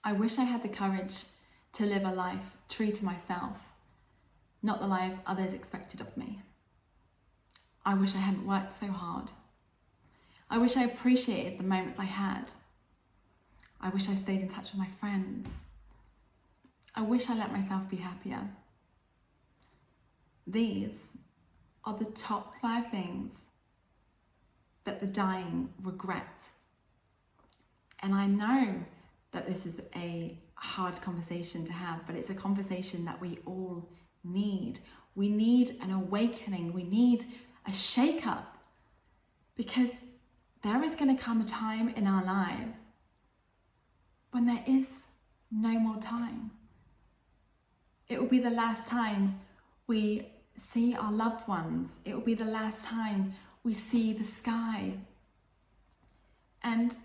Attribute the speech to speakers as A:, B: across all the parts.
A: I wish I had the courage to live a life true to myself, not the life others expected of me. I wish I hadn't worked so hard. I wish I appreciated the moments I had. I wish I stayed in touch with my friends. I wish I let myself be happier. These are the top 5 things that the dying regret. And I know that this is a hard conversation to have, but it's a conversation that we all need. We need an awakening. We need a shake-up, because there is going to come a time in our lives when there is no more time. It will be the last time we see our loved ones. It will be the last time we see the sky. And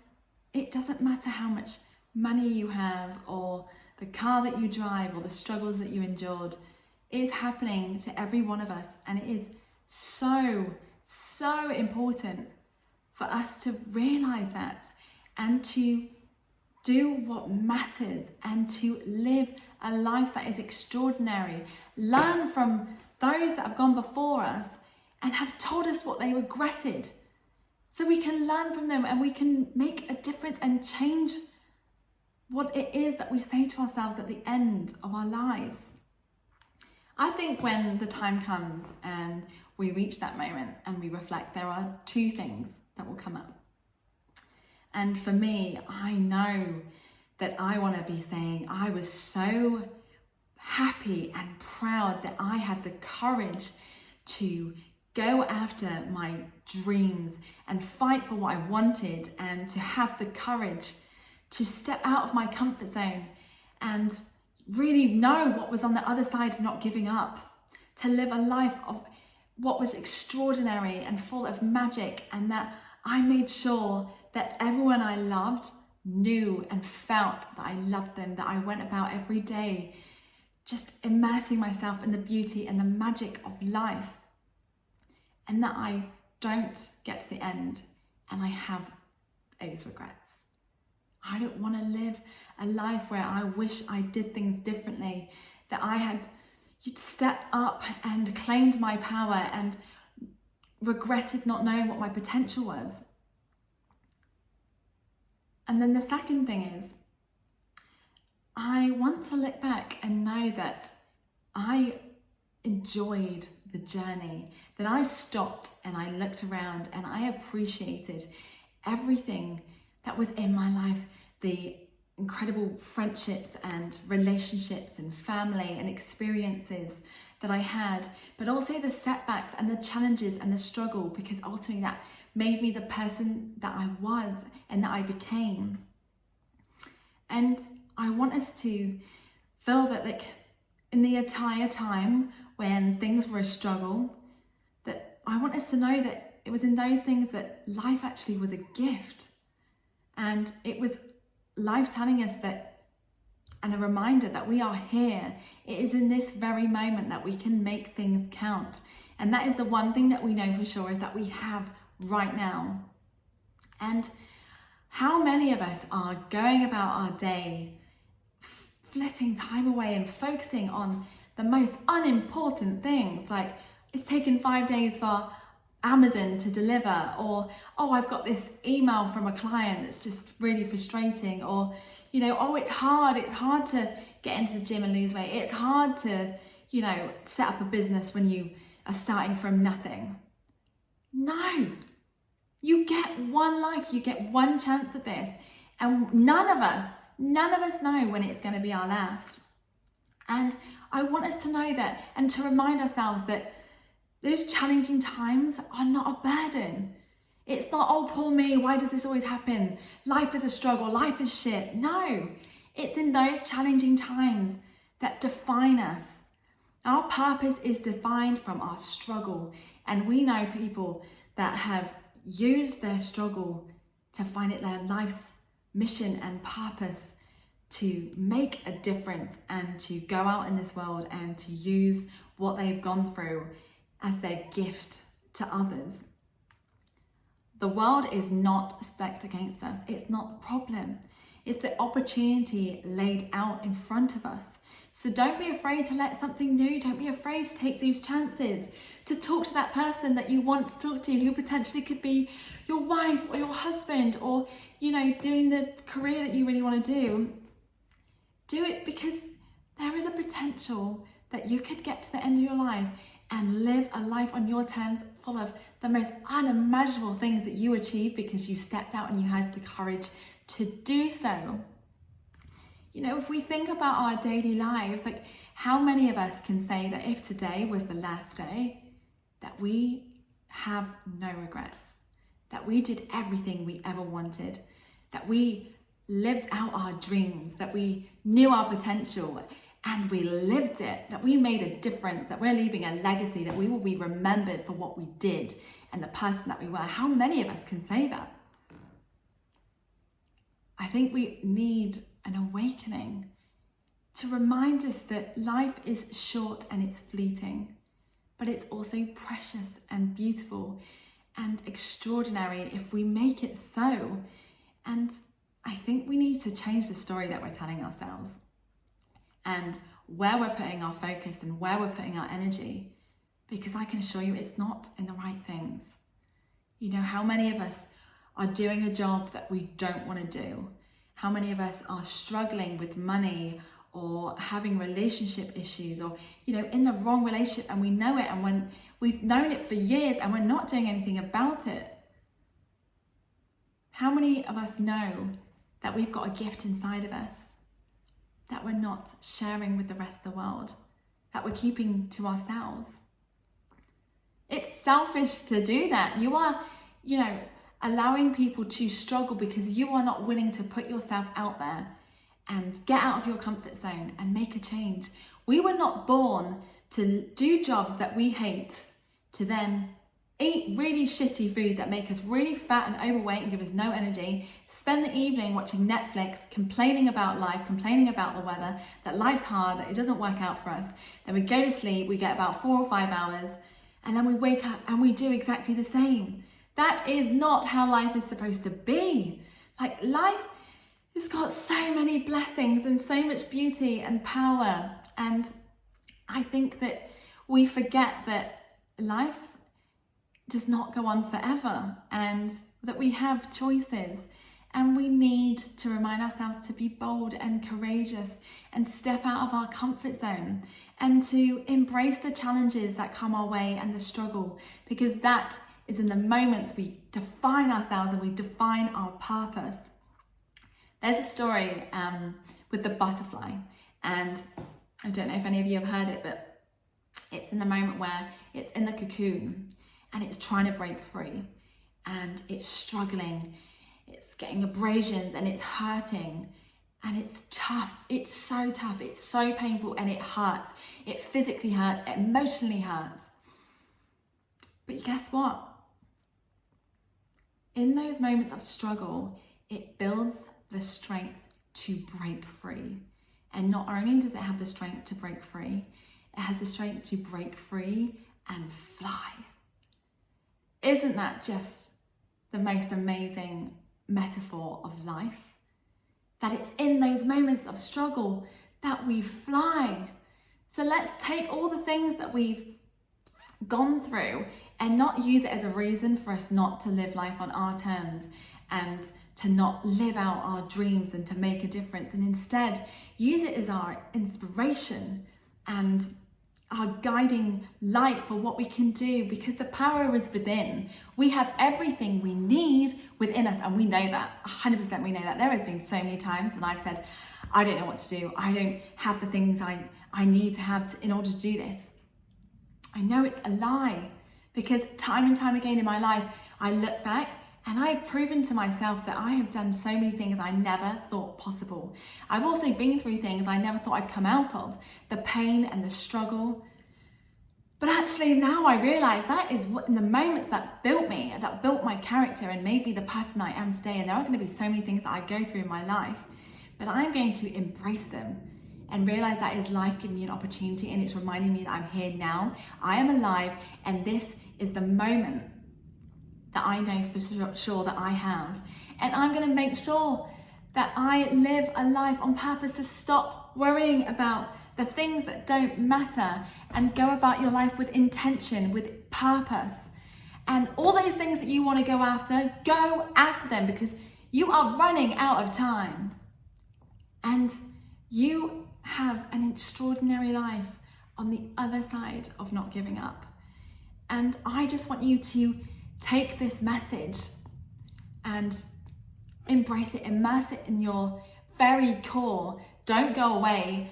A: it doesn't matter how much money you have, or the car that you drive, or the struggles that you endured. It is happening to every one of us, and it is so important for us to realize that and to do what matters and to live a life that is extraordinary. Learn from those that have gone before us and have told us what they regretted, so we can learn from them and we can make a difference and change what it is that we say to ourselves at the end of our lives. I think when the time comes and we reach that moment and we reflect, there are 2 things that will come up. And for me, I know that I want to be saying I was so happy and proud that I had the courage to go after my dreams and fight for what I wanted, and to have the courage to step out of my comfort zone and really know what was on the other side of not giving up, to live a life of what was extraordinary and full of magic, and that I made sure that everyone I loved knew and felt that I loved them, that I went about every day just immersing myself in the beauty and the magic of life, and that I don't get to the end and I have those regrets. I don't want to live a life where I wish I did things differently, that I had stepped up and claimed my power and regretted not knowing what my potential was. And then the second thing is, I want to look back and know that I enjoyed the journey, that I stopped and I looked around and I appreciated everything that was in my life, the incredible friendships and relationships and family and experiences that I had, but also the setbacks and the challenges and the struggle, because ultimately that made me the person that I was and that I became. And I want us to feel that, like, in the entire time when things were a struggle, that I want us to know that it was in those things that life actually was a gift. And it was life telling us that, and a reminder that we are here. It is in this very moment that we can make things count. And that is the one thing that we know for sure, is that we have right now. And how many of us are going about our day flitting time away and focusing on the most unimportant things, like it's taken 5 days for Amazon to deliver, or oh, I've got this email from a client that's just really frustrating, or oh, it's hard to get into the gym and lose weight, it's hard to set up a business when you are starting from nothing. No, you get one life, you get one chance at this, and none of us know when it's going to be our last. And I want us to know that, and to remind ourselves that those challenging times are not a burden. It's not, oh, poor me, why does this always happen? Life is a struggle, life is shit. No, it's in those challenging times that define us. Our purpose is defined from our struggle. And we know people that have used their struggle to find it their life's mission and purpose, to make a difference and to go out in this world and to use what they've gone through as their gift to others. The world is not stacked against us. It's not the problem. It's the opportunity laid out in front of us. So don't be afraid to let something new, don't be afraid to take these chances, to talk to that person that you want to talk to, who potentially could be your wife or your husband, or, you know, doing the career that you really want to do. Do it because there is a potential that you could get to the end of your life and live a life on your terms, full of the most unimaginable things that you achieved because you stepped out and you had the courage to do so. You know, if we think about our daily lives, like, how many of us can say that if today was the last day, that we have no regrets, that we did everything we ever wanted, that we lived out our dreams, that we knew our potential and we lived it, that we made a difference, that we're leaving a legacy, that we will be remembered for what we did and the person that we were? How many of us can say that? I think we need an awakening to remind us that life is short and it's fleeting, but it's also precious and beautiful and extraordinary if we make it so. And I think we need to change the story that we're telling ourselves, and where we're putting our focus and where we're putting our energy, because I can assure you it's not in the right things. You know, how many of us are doing a job that we don't want to do? How many of us are struggling with money or having relationship issues, or, you know, in the wrong relationship and we know it, and when we've known it for years and we're not doing anything about it? How many of us know that we've got a gift inside of us that we're not sharing with the rest of the world, that we're keeping to ourselves? It's selfish to do that. You are, you know, allowing people to struggle because you are not willing to put yourself out there and get out of your comfort zone and make a change. We were not born to do jobs that we hate, to then eat really shitty food that make us really fat and overweight and give us no energy, spend the evening watching Netflix, complaining about life, complaining about the weather, that life's hard, that it doesn't work out for us. Then we go to sleep, we get about 4 or 5 hours, and then we wake up and we do exactly the same. That is not how life is supposed to be. Like, life has got so many blessings and so much beauty and power. And I think that we forget that life does not go on forever, and that we have choices, and we need to remind ourselves to be bold and courageous and step out of our comfort zone and to embrace the challenges that come our way and the struggle, because that is in the moments we define ourselves and we define our purpose. There's a story with the butterfly, and I don't know if any of you have heard it, but it's in the moment where it's in the cocoon and it's trying to break free, and it's struggling, it's getting abrasions and it's hurting, and it's tough, it's so tough, it's so painful, and it hurts. It physically hurts, it emotionally hurts. But guess what? In those moments of struggle, it builds the strength to break free. And not only does it have the strength to break free, it has the strength to break free and fly. Isn't that just the most amazing metaphor of life? That it's in those moments of struggle that we fly. So let's take all the things that we've gone through and not use it as a reason for us not to live life on our terms and to not live out our dreams and to make a difference, and instead use it as our inspiration and our guiding light for what we can do, because the power is within. We have everything we need within us, and we know that, 100% we know that. There has been so many times when I've said, I don't know what to do, I don't have the things I need to have in order to do this. I know it's a lie, because time and time again in my life, I look back and I have proven to myself that I have done so many things I never thought possible. I've also been through things I never thought I'd come out of, the pain and the struggle. But actually now I realize that is what, in the moments that built me, that built my character and made me the person I am today. And there are going to be so many things that I go through in my life, but I'm going to embrace them and realize that is life giving me an opportunity, and it's reminding me that I'm here now. I am alive, and this is the moment that I know for sure that I have. And I'm going to make sure that I live a life on purpose to stop worrying about the things that don't matter and go about your life with intention, with purpose. And all those things that you want to go after them, because you are running out of time. And you have an extraordinary life on the other side of not giving up. And I just want you to take this message and embrace it, immerse it in your very core. Don't go away,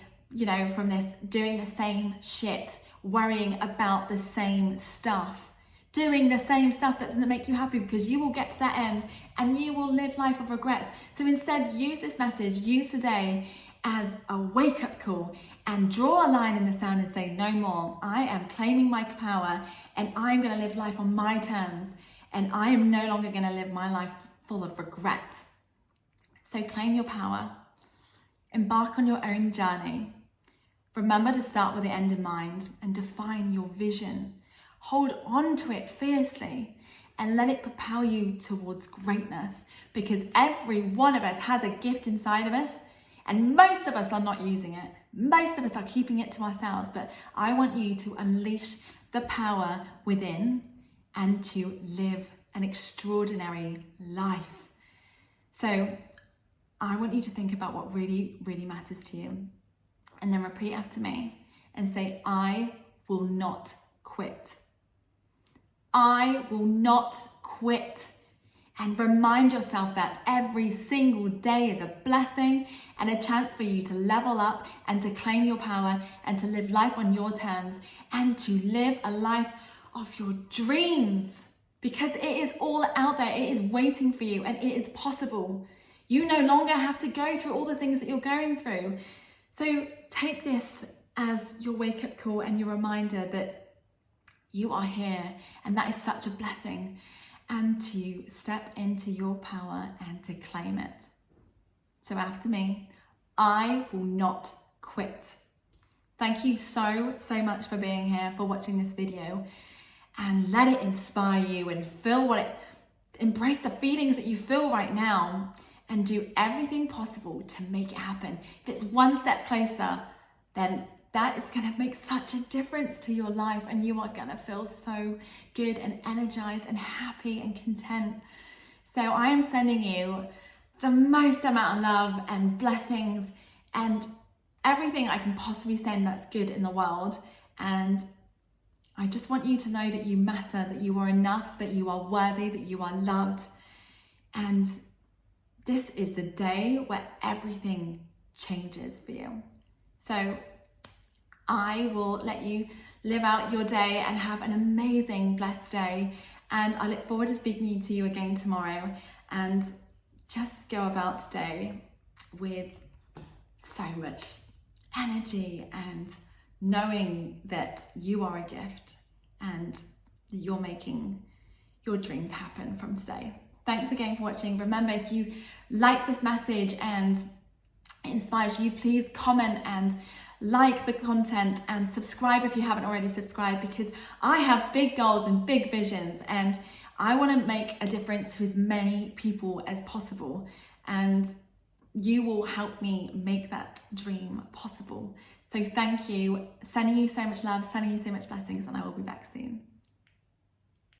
A: from this doing the same shit, worrying about the same stuff, doing the same stuff that doesn't make you happy, because you will get to that end and you will live life of regrets. So instead, use this message, use today as a wake-up call, and draw a line in the sand and say, no more. I am claiming my power and I'm going to live life on my terms, and I am no longer going to live my life full of regret. So claim your power, embark on your own journey. Remember to start with the end in mind and define your vision. Hold on to it fiercely and let it propel you towards greatness, because every one of us has a gift inside of us, and most of us are not using it. Most of us are keeping it to ourselves, but I want you to unleash the power within and to live an extraordinary life. So I want you to think about what really, really matters to you, and then repeat after me and say, I will not quit. I will not quit. And remind yourself that every single day is a blessing and a chance for you to level up and to claim your power and to live life on your terms and to live a life of your dreams, because it is all out there. It is waiting for you and it is possible. You no longer have to go through all the things that you're going through. So take this as your wake-up call and your reminder that you are here, and that is such a blessing, and to step into your power and to claim it. So after me, I will not quit. Thank you so much for being here, for watching this video, and let it inspire you and embrace the feelings that you feel right now and do everything possible to make it happen. If it's one step closer, then that is going to make such a difference to your life, and you are going to feel so good and energized and happy and content. So I am sending you the most amount of love and blessings and everything I can possibly send that's good in the world. And I just want you to know that you matter, that you are enough, that you are worthy, that you are loved. And this is the day where everything changes for you. So I will let you live out your day and have an amazing, blessed day. And I look forward to speaking to you again tomorrow. And just go about today with so much energy and knowing that you are a gift and you're making your dreams happen from today. Thanks again for watching. Remember, if you like this message and it inspires you, please comment and like the content and subscribe if you haven't already subscribed, because I have big goals and big visions and I want to make a difference to as many people as possible, and you will help me make that dream possible. So thank you, sending you so much love, sending you so much blessings, and I will be back soon.